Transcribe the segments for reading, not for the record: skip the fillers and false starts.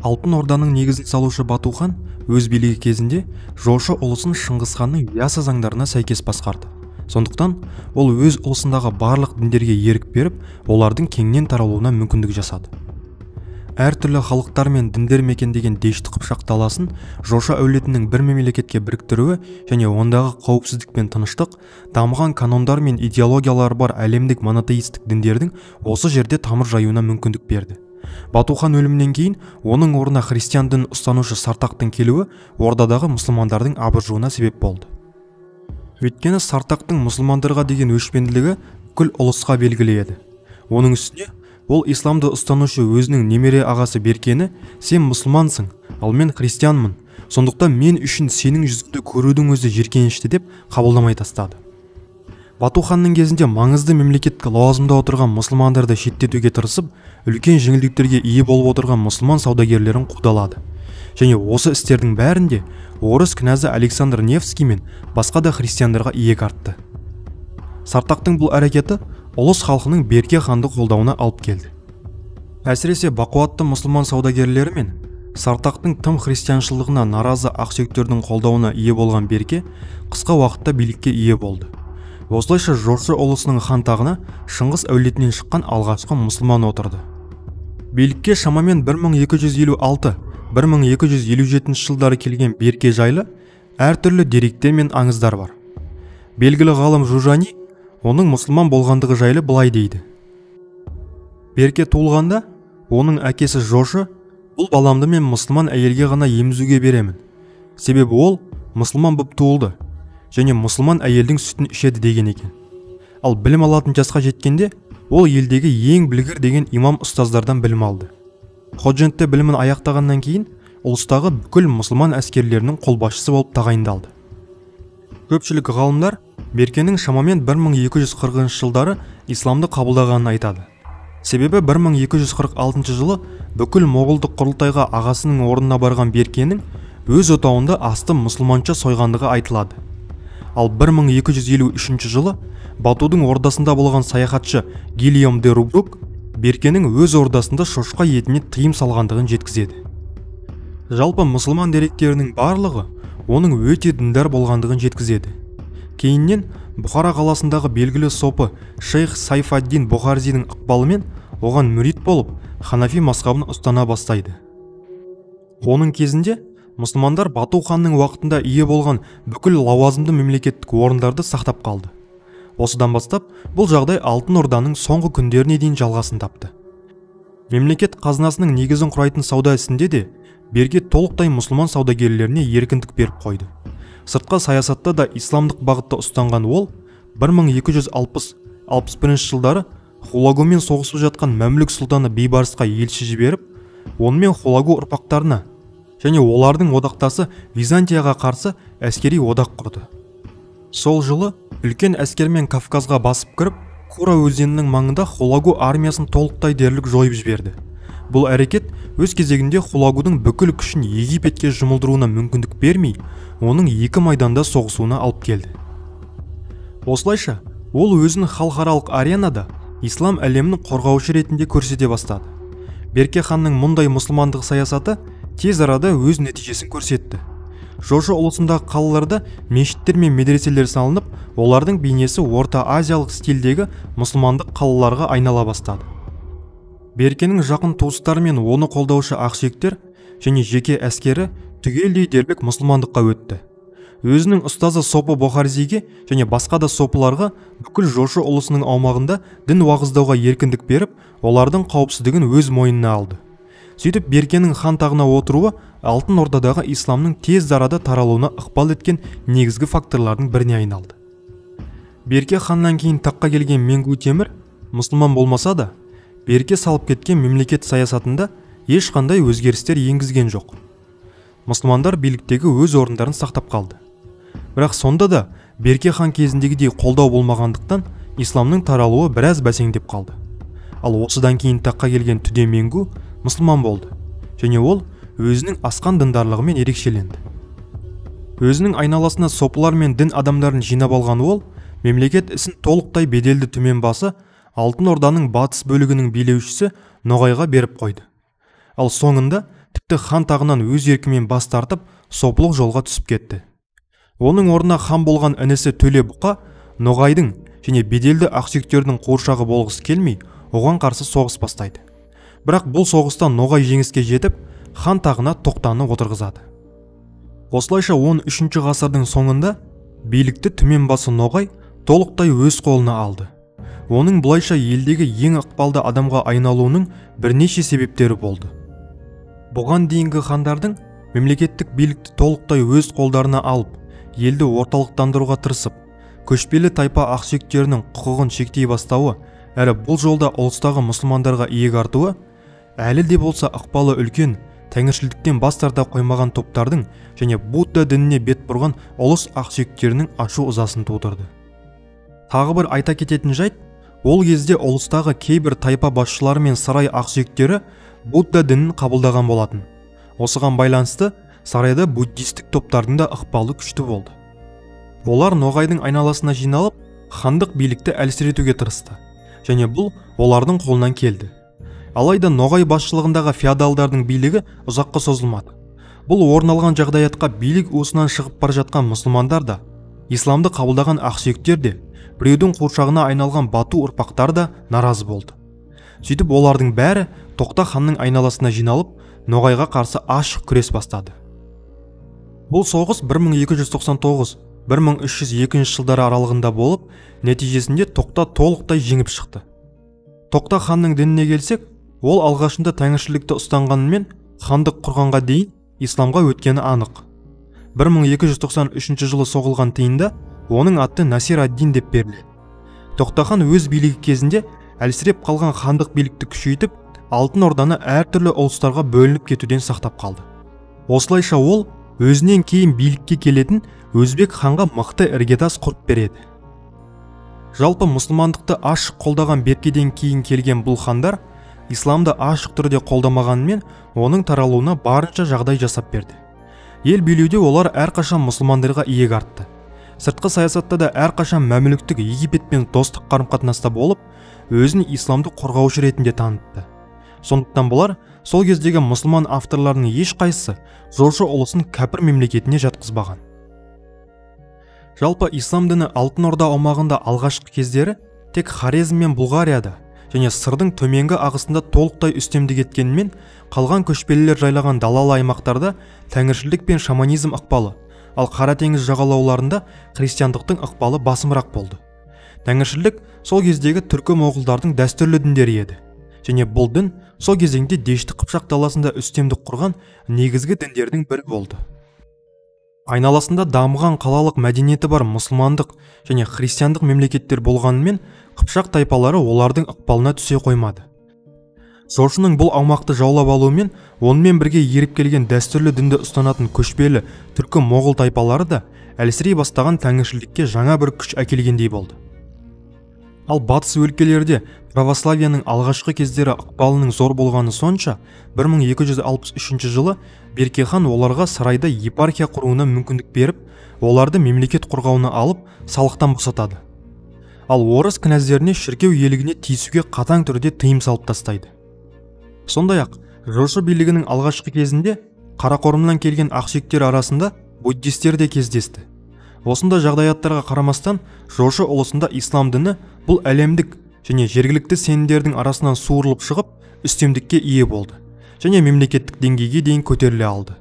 Алтын Орданың негізін салушы Бату хан өз билігі кезінде жошы ұлысын Шыңғыс ханның ясы заңдарына сәйкес басқарды. Сондықтан ол өз ұлысындағы барлық діндерге ерік беріп, олардың кеңінен таралуына мүмкіндік жасады. Әртүрлі халықтар мен діндер мекендеген Дешті Қыпшақ даласын жошы әулетінің бір мемлекетке біріктіруі және ондағы қауіпсіздік пен тыныштық, дамыған канондар мен идеологиялары бар әлемдік монотеистік діндердің осы жерде тамыр жаюына мүмкіндік берді. Бату хан өлімінен кейін оның орнына христиан дін ұстанушы Сартақтың келуі ордадағы мұсылмандардың абыржуына себеп болды. Өйткені Сартақтың мұсылмандарға деген өшпенділігі бүкіл ұлысқа белгілі еді. Оның үстіне ол исламды ұстанушы өзінің немере ағасы Беркені «Сен мұсылмансың, ал мен христианмын, сондықтан мен үшін сенің жүзіңді көрудің өзі жеркенішті» деп қабылдамай тастады. Бату ханның кезінде маңызды мемлекеттік лауазымда отырған мұсылмандарды шеттетуге тырысып, үлкен жеңілдіктерге ие болып отырған мұсылман саудагерлерін қудалады. Және осы істердің бәрінде орыс кінәзі Александр Невский мен басқа да христиандарға иек артты. Сартақтың бұл әрекеті ұлыс халқының Берке ханды қолдауына алып келді. Әсіресе бақуатты мұсылман саудагерлері мен Сартақтың тым христианшылдығына наразы ақсүйектердің қолдауына ие болған Берке қысқа уақытта билікке ие болды. Осылайша жошы ұлысының хан тағына Шыңғыс әулетінен шыққан алғашқы мұсылман отырды. Билікке шамамен 1256-1257 жылдары келген Берке жайлы әртүрлі деректер мен аңыздар бар. Белгілі ғалым Жужани оның мұсылман болғандығы жайлы былай дейді. Берке туылғанда оның әкесі Жошы «Бұл баламды мен мұсылман әйелге ғана емізуге беремін. Себебі ол мұсылман болып туылды және мұсылман әйелдің сүтін ішеді» деген екен. Ал білім алатын жасқа жеткенде ол елдегі ең білгір деген имам ұстаздардан білім алды. Ходжентте білімін аяқтағаннан кейін ұлыстағы бүкіл мұсылман әскерлерінің қолбасшысы болып тағайындалды. Көпшілік ғалымдар Беркенің шамамен 1240 жылдары исламды қабылдағанын айтады. Себебі 1246 жылы бүкіл моғолдық құрылтайға ағасының орнына барған Беркенің өз отауында асты мұсылманша сойғандығы айтылады. Ал 1253 жылы Батудың ордасында болған саяхатшы Гильем де Рубрук Беркенің өз ордасында шошқа етіне тыйым салғандығын жеткізеді. Жалпы мұсылман деректерінің барлығы оның өте діндар болғандығын жеткізеді. Кейіннен Бұхара қаласындағы белгілі сопы Шейх Сайфаддин Бұхарзидің ықпалымен оған мүрит болып, Ханафи мазхабын ұстана бастайды. Оның кезінде мұсылмандар Бату ханның уақытында ие болған бүкіл лауазымды мемлекеттік орындарды сақтап қалды. Осыдан бастап бұл жағдай Алтын Орданың соңғы күндеріне дейін жалғасын тапты. Мемлекет қазынасының негізін құрайтын сауда ісінде де Берке толықтай мұсылман саудагерлеріне еркіндік беріп қойды. Сыртқы саясатта да исламдық бағытта ұстанған ол 1260-61 жылдары Хулагумен соғысып жатқан Мәмлүк сұлтаны Бейбарысқа елші жіберіп, онымен Хулагу ұрпақтарына және олардың одақтасы Византияға қарсы әскери одақ құрды. Сол жылы үлкен әскермен Кавказға басып кіріп, Кура өзенінің маңында Хулагу армиясын толықтай дерлік жойып жіберді. Бұл әрекет өз кезегінде Хулагудың бүкіл күшін Египетке жұмылдыруына мүмкіндік бермей, оның екі майданда соғысуына алып келді. Осылайша, ол өзін халықаралық аренада ислам әлемінің қорғаушы ретінде көрсете бастады. Берке ханның мұндай мұсылмандық саясаты тез арада өз нәтижесін көрсетті. Жошы ұлысындағы қалаларда мешіттер мен медреселер салынып, олардың бейнесі Орта Азиялық стильдегі мұсылмандық қалаларға айнала бастады. Беркенің жақын туыстары мен оны қолдаушы ақсүйектер және жеке әскері түгелдей дерлік мұсылмандыққа өтті. Өзінің ұстазы Сопы Бұхарзиге және басқа да сопыларға бүкіл жошы ұлысының аумағында дін уағыздауға еркіндік беріп, олардың қауіпсіздігін өз мойнына алды. Сөйтіп Беркенің хан тағына отыруы Алтын Ордадағы исламның тез арада таралуына ықпал еткен негізгі факторлардың біріне айналды. Берке ханнан кейін таққа келген Менгу Темір мұсылман болмаса да, Берке салып кеткен мемлекет саясатында ешқандай өзгерістер енгізген жоқ. Мұсылмандар биліктегі өз орындарын сақтап қалды. Бірақ сонда да Берке хан кезіндегідей қолдау болмағандықтан исламның таралуы біраз бәсеңдеп қалды. Ал осыдан кейін таққа келген Түде Менгу мұсылман болды және ол өзінің асқан діндарлығымен ерекшеленді. Өзінің айналасына сопылар мен дін адамдарын жинап алған ол мемлекет ісін толықтай беделді төмен басы Алтын Орданың батыс бөлігінің билеушісі Ноғайға беріп қойды. Ал соңында тіпті тіпті хан тағынан өз еркімен бас тартып сопылық жолға түсіп кетті. Оның орнына хан болған інісі Төле Бұқа Ноғайдың және беделді ақсүйектердің қуыршағы болғысы келмей оған қарсы соғыс бастайды. Бірақ бұл соғыста Ноғай жеңіске жетіп хан тағына Тоқтаны отырғызады. Осылайша 13-ші ғасырдың соңында билікті түмен басы Ноғай толықтай өз қолына алды. Оның бұлайша елдегі ең ықпалды адамға айналуының бірнеше себептері болды. Бұған дейінгі хандардың мемлекеттік билікті толықтай өз қолдарына алып, елді орталықтандыруға тырысып, көшпелі тайпа ақсүйектерінің құқығын шектей бастауы әрі бұл жолда ұлыстағы мұсылмандарға иек артуы әлі де болса ықпалы үлкен, тәңіршілдіктен бас тарта қоймаған топтардың және Будда дініне бет бұрған ұлыс ақсүйектерінің ашу ызасын тудырды. Тағы бір айта кететін жайт, ол кезде ұлыстағы кейбір тайпа басшылары мен сарай ақсүйектері Будда дінін қабылдаған болатын. Осыған байланысты сарайда буддистік топтардың да ықпалы күшті болды. Олар Ноғайдың айналасына жиналып, хандық билікті әлсіретуге тырысты, және бұл олардың қолынан келді. Алайда Ноғай басшылығындағы феодалдардың билігі ұзаққа созылмады. Бұл орын алған жағдаятқа билік уысынан шығып бара жатқан мұсылмандар да, исламды қабылдаған ақсүйектер де, біреудің қуыршағына айналған бату ұрпақтар да наразы болды. Сөйтіп олардың бәрі Тоқта ханның айналасына жиналып, Ноғайға қарсы ашық күрес бастады. Бұл соғыс 1299-1302 жылдары аралығында болып, нәтижесінде Тоқта толықтай жеңіп шықты. Тоқта ханның дініне келсек, ол алғашында тәңіршілікті ұстанғанымен хандық құрғанға дейін исламға өткені анық. 1293 жылы соғылған тиында оның аты Насир ад-Дин деп беріледі. Тоқта хан өз билігі кезінде әлсіреп қалған хандық билікті күшейтіп, Алтын Орданы әртүрлі ұлыстарға бөлініп кетуден сақтап қалды. Осылайша ол өзінен кейін билікке келетін өзбек ханға мықты іргетас құрып береді. Жалпы мұсылмандықты ашық қолдаған Беркеден кейін келген бұл хандар исламды ашық түрде қолдамағанымен оның таралуына барынша жағдай жасап берді. Ел билеуде олар әрқашан мұсылмандарға иек артты. Сыртқы саясатта да әрқашан мәмлүктік Египетпен достық қарым-қатынаста болып, өзін исламды қорғаушы ретінде танытты. Сондықтан бұлар сол кездегі мұсылман авторларының ешқайсысы жошы ұлысын кәпір мемлекетіне жатқызбаған. Жалпы ислам діні Алтын Орда аумағында алғашқы кездері тек Хорезм мен Бұлғарияда және Сырдың төменгі ағысында толықтай үстемдік еткенімен, қалған көшпелілер жайлаған далалы аймақтарда тәңіршілдік пен шаманизм ықпалы, ал Қара теңіз жағалауларында христиандықтың ықпалы басымырақ болды. Тәңіршілдік сол кездегі түркі моғолдардың дәстүрлі діндері еді, және бұл дін сол кезеңде Дешті Қыпшақ даласында үстемдік құрған негізгі діндердің бірі болды. Айналасында дамыған қалалық мәдениеті бар мұсылмандық және христиандық мемлекеттер болғанымен, Қыпшақ тайпалары олардың ықпалына түсе қоймады. Жошының бұл аумақты жаулап алуымен, онымен бірге еріп келген дәстүрлі дінді ұстанатын көшпелі түркі моғол тайпалары да әлсірей бастаған тәңіршілдікке жаңа бір күш әкелгендей болды. Ал батыс өлкелерде православияның алғашқы кездері ықпалының зор болғаны сонша, 1263 жылы Берке хан оларға сарайда епархия құруына мүмкіндік беріп, оларды мемлекет қорғауына алып, салықтан босатады. Ал орыс князьдеріне шіркеу иелігіне тиісуге қатаң түрде тыйым салып тастайды. Сондай-ақ, жошы билігінің алғашқы кезінде Қарақорымнан келген ақсүйектер арасында буддистер де кездесті. Осында жағдаяттарға қарамастан, жошы ұлысында ислам діні бұл әлемдік және жергілікті сенімдердің арасынан суырылып шығып, үстемдікке ие болды және мемлекеттік деңгейге дейін көтеріле алды.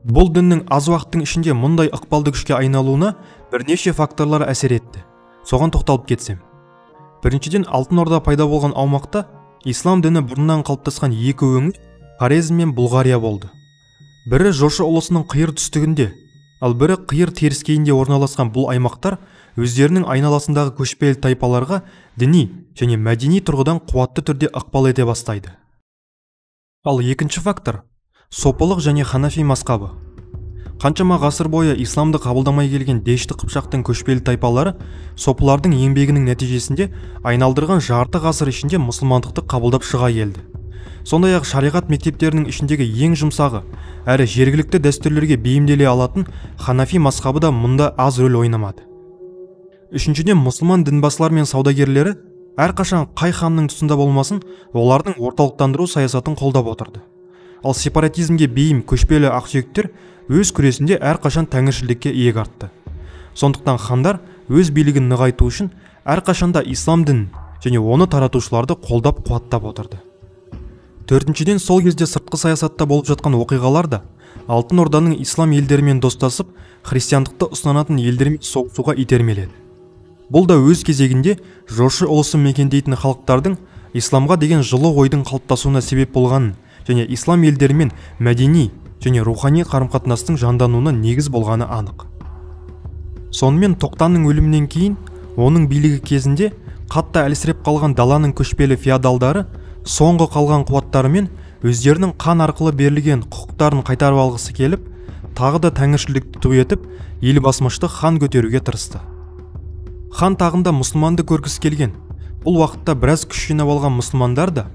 Бұл діннің аз уақыттың ішінде мұндай ықпалды күшке айналуына бірнеше факторлар әсер етті. Соған тоқталып кетсем. Біріншіден, Алтын Орда пайда болған аумақта ислам діні бұрыннан қалыптасқан екі өңір Хорезм мен Бұлғария болды. Бірі жошы ұлысының қиыр түстігінде, ал бірі қиыр теріскейінде орналасқан бұл аймақтар өздерінің айналасындағы көшпелі тайпаларға діни және мәдени тұрғыдан қуатты түрде ықпал ете бастайды. Ал екінші фактор – сопылық және ханафи мазхабы. Қаншама ғасыр бойы исламды қабылдамай келген Дешті Қыпшақтың көшпелі тайпалары сопылардың еңбегінің нәтижесінде айналдырған жарты ғасыр ішінде мұсылмандықты қабылдап шыға келді. Сондай-ақ шариғат мектептерінің ішіндегі ең жұмсағы әрі жергілікті дәстүрлерге бейімделе алатын ханафи мазхабы да мұнда аз рөл ойнамады. Үшіншіден, мұсылман дінбасылар мен саудагерлері әрқашан қай ханның тұсында болмасын, олардың орталықтандыру саясатын қолдап отырды. ал сепаратизмге бейім көшпелі ақсүйектер өз күресінде әрқашан тәңіршілдікке иек артты. Сондықтан хандар өз билігін нығайту үшін әрқашанда ислам дінін және оны таратушыларды қолдап қуаттап отырды. Төртіншіден, сол кезде сыртқы саясатта болып жатқан оқиғалар да Алтын Орданың ислам елдерімен достасып, христиандықты ұстанатын елдермен соғысуға итермеледі. Бұл да өз кезегінде жошы ұлысын мекендейтін халықтардың исламға деген жылы ойдың қалыптасуына себеп болғанын және ислам елдерімен мәдени және рухани қарым-қатынастың жандануына негіз болғаны анық. Сонымен Тоқтанның өлімінен кейін, оның билігі кезінде қатты әлсіреп қалған даланың көшпелі феодалдары соңғы қалған қуаттарымен өздерінің қан арқылы берілген құқықтарын қайтарып алғысы келіп, тағы да тәңіршілдікті ту етіп, ел басмашты хан көтеруге тырысты. Хан тағында мұсылманды көргісі келген. Бұл уақытта біраз күш жинап алған мұсылмандар да,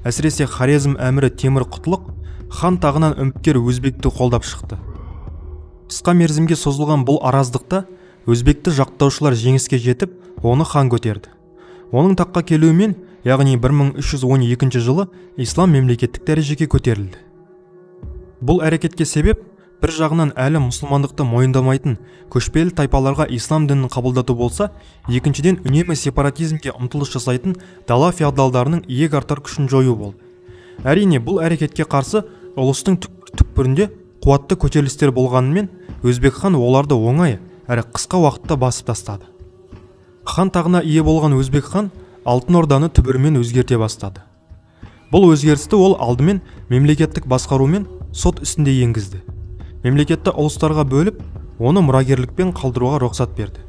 әсіресе Хорезм әмірі Темір Құтлық, хан тағынан үміткер Өзбекті қолдап шықты. Қысқа мерзімге созылған бұл араздықта Өзбекті жақтаушылар жеңіске жетіп, оны хан көтерді. Оның таққа келуімен, яғни 1312 жылы ислам мемлекеттік дәрежеге көтерілді. Бұл әрекетке себеп, бір жағынан әлі мұсылмандықты мойындамайтын көшпелі тайпаларға ислам дінін қабылдату болса, екіншіден үнемі сепаратизмге ұмтылыс жасайтын дала феодалдарының иек артар күшін жою болды. Әрине, бұл әрекетке қарсы ұлыстың түкпірінде қуатты көтерілістер болғанымен, Өзбек хан оларды оңай әрі қысқа уақытта басып тастады. Хан тағына ие болған Өзбек хан Алтын Орданы түбірімен өзгерте бастады. Бұл өзгерісті ол алдымен мемлекеттік басқарумен сот үстінде енгізді. Мемлекетті ұлыстарға бөліп, оны мұрагерлікпен қалдыруға рұқсат берді.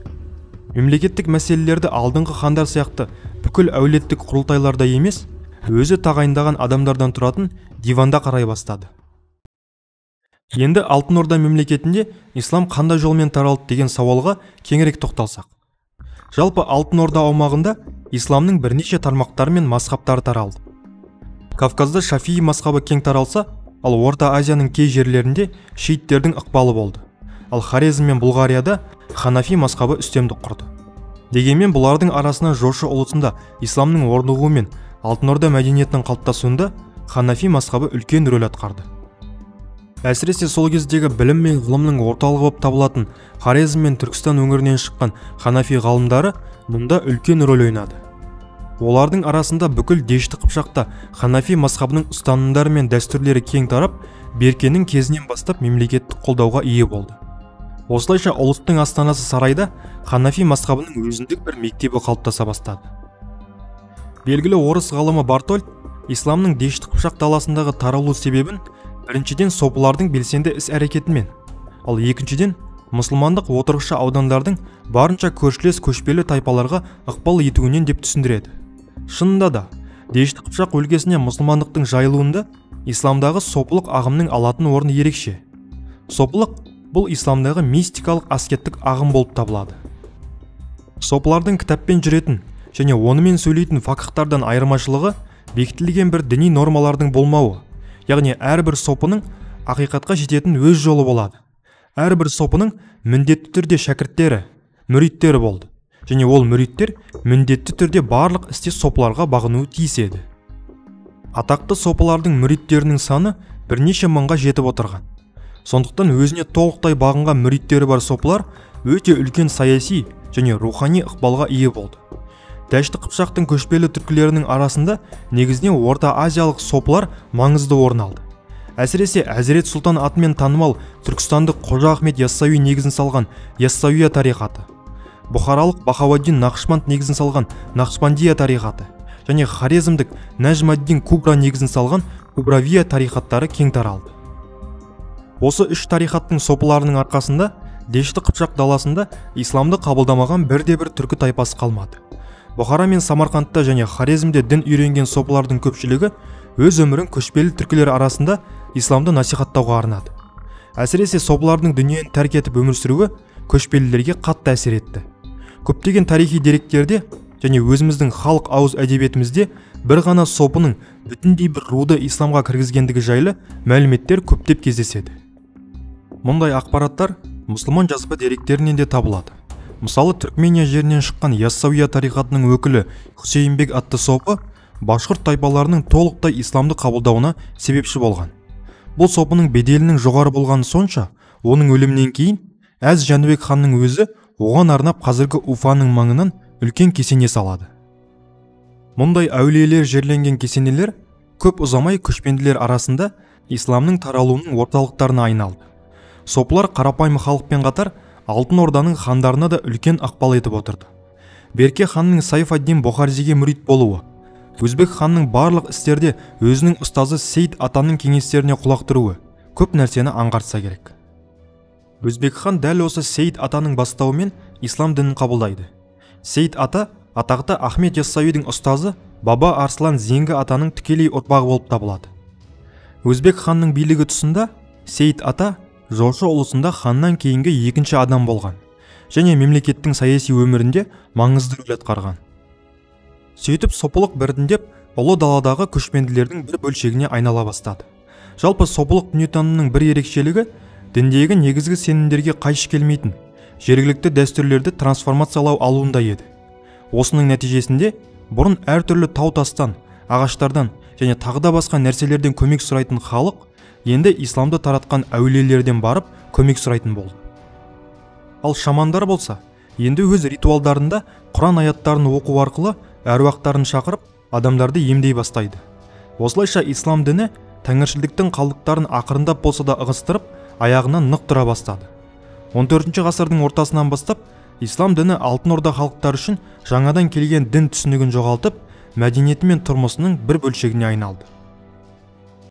Мемлекеттік мәселелерді алдыңғы хандар сияқты бүкіл әулеттік құрылтайларда емес, өзі тағайындаған адамдардан тұратын диванда қарай бастады. Енді Алтын Орда мемлекетінде ислам қандай жолмен таралды деген сауалға кеңірек тоқталсақ. Жалпы Алтын Орда аумағында исламның бірнеше тармақтары мен мазхабтары таралды. Кавказда Шафии мазхабы кең таралса, ал Орта Азияның кей жерлерінде шииттердің ықпалы болды. Ал Хорезм мен Бұлғарияда Ханафи мазхабы үстемдік құрды. Дегенмен бұлардың арасынан жошы ұлысында исламның орнығуы мен Алтын Орда мәдениетінің қалыптасуында Ханафи мазхабы үлкен рөл атқарды. Әсіресе сол кездегі білім мен ғылымның орталығы болып табылатын Хорезм мен Түркістан өңірінен шыққан Ханафи ғалымдары мұнда үлкен рөл ойнады. Олардың арасында бүкіл Дешті Қыпшақта Ханафи мазхабының ұстанымдары мен дәстүрлері кең тарап, Беркенің кезінен бастап мемлекеттік қолдауға ие болды. Осылайша ұлыстың астанасы Сарайда Ханафи мазхабының өзіндік бір мектебі қалыптаса бастады. Белгілі орыс ғалымы Бартольд исламның Дешті Қыпшақ даласындағы таралу себебін біріншіден сопылардың белсенді іс әрекетімен, ал екіншіден мұсылмандық отырықшы аудандардың барынша көршілес көшпелі тайпаларға ықпал етуінен деп түсіндіреді. Шынында да, Дешті Қыпшақ өлкесіне мұсылмандықтың жайылуында исламдағы сопылық ағымның алатын орны ерекше. Сопылық бұл исламдағы мистикалық аскеттік ағым болып табылады. Сопылардың кітаппен жүретін және онымен сөйлейтін фақихтардан айырмашылығы бекітілген бір діни нормалардың болмауы, яғни әрбір сопының ақиқатқа жететін өз жолы болады. Әрбір сопының міндетті түрде шәкірттері, мүриттері болды. Және ол мүриттер міндетті түрде барлық істе сопыларға бағынуы тиіс еді. Атақты сопылардың мүриттерінің саны бірнеше мыңға жетіп отырған. Сондықтан өзіне толықтай бағынған мүриттері бар сопылар өте үлкен саяси және рухани ықпалға ие болды. Дәшті Қыпшақтың көшпелі түркілерінің арасында негізінен Орта Азиялық сопылар маңызды орын алды. Әсіресе Әзірет Сұлтан атымен танымал түркістандық Қожа Ахмет Яссауи негізін салған Яссауия тарихаты, Бұхаралық Бахауаддин Нақшбанд негізін салған Нақшбандия тарихаты және Хорезмдік Нәжмаддин Кубра негізін салған Кубравия тарихаттары кең таралды. Осы үш тарихаттың сопыларының арқасында Дешті Қыпшақ даласында исламды қабылдамаған бірде-бір түркі тайпасы қалмады. Бұхара мен Самарқандта және Хорезмде дін үйренген сопылардың көпшілігі өз өмірін көшпелі түркілер арасында исламды насихаттауға арнады. Әсіресе сопылардың дүниені тәрк етіп өмір сүруі көшпелілерге қатты әсер етті. Көптеген тарихи деректерде және өзіміздің халық ауыз әдебиетімізде бір ғана сопының бүтіндей бір руды исламға кіргізгендігі жайлы мәліметтер көптеп кездеседі. Мұндай ақпараттар мұсылман жазба деректерінен де табылады. Мысалы, Түркмения жерінен шыққан Яссауия тарихатының өкілі Хусейнбек атты сопы башқұрт тайпаларының толықтай исламды қабылдауына себепші болған. Бұл сопының беделінің жоғары болғаны сонша, оның өлімінен кейін Әз Жәнібек ханның өзі оған арнап қазіргі Уфаның маңынан үлкен кесене салады. Мұндай әулиелер жерленген кесенелер көп ұзамай көшпенділер арасында исламның таралуының орталықтарына айналды. Сопылар қарапайым халықпен қатар Алтын Орданың хандарына да үлкен ықпал етіп отырды. Берке ханның Сайф-ад-Дин Бұхарзиге мүрит болуы, Өзбек ханның барлық істерде өзінің ұстазы Сейд атаның кеңестеріне құлақ тұруы көп нәрсені аңғартса керек. Өзбек хан дәл осы Сейд атаның бастауымен ислам дінін қабылдайды. Сейд ата атақты Ахмет Яссауидің ұстазы Баба Арслан Зеңгі атаның тікелей ұрпағы болып табылады. Өзбек ханның билігі тұсында Сейд ата жошы ұлысында ханнан кейінгі екінші адам болған және мемлекеттің саяси өмірінде маңызды рөл атқарған. Сөйтіп сопылық біртіндеп ұлы даладағы көшпенділердің бір бөлшегіне айнала бастады. Жалпы сопылық дүниетанымның бір ерекшелігі діндегі негізгі сенімдерге қайшы келмейтін жергілікті дәстүрлерді трансформациялау алуында еді. Осының нәтижесінде бұрын әртүрлі тау-тастан, ағаштардан және тағы да басқа нәрселерден көмек сұрайтын халық енді исламды таратқан әулиелерден барып көмек сұрайтын болды. Ал шамандар болса, енді өз ритуалдарында Құран аяттарын оқу арқылы әруақтарын шақырып, адамдарды емдей бастайды. Осылайша ислам діні тәңіршілдіктің қалдықтарын ақырындап болса да ығыстырып, аяғынан нық тұра бастады. 14 ғасырдың ортасынан бастап, ислам діні Алтын Орда халықтары үшін жаңадан келген дін түсінігін жоғалтып, мәдениеті мен тұрмысының бір бөлшегіне айналды.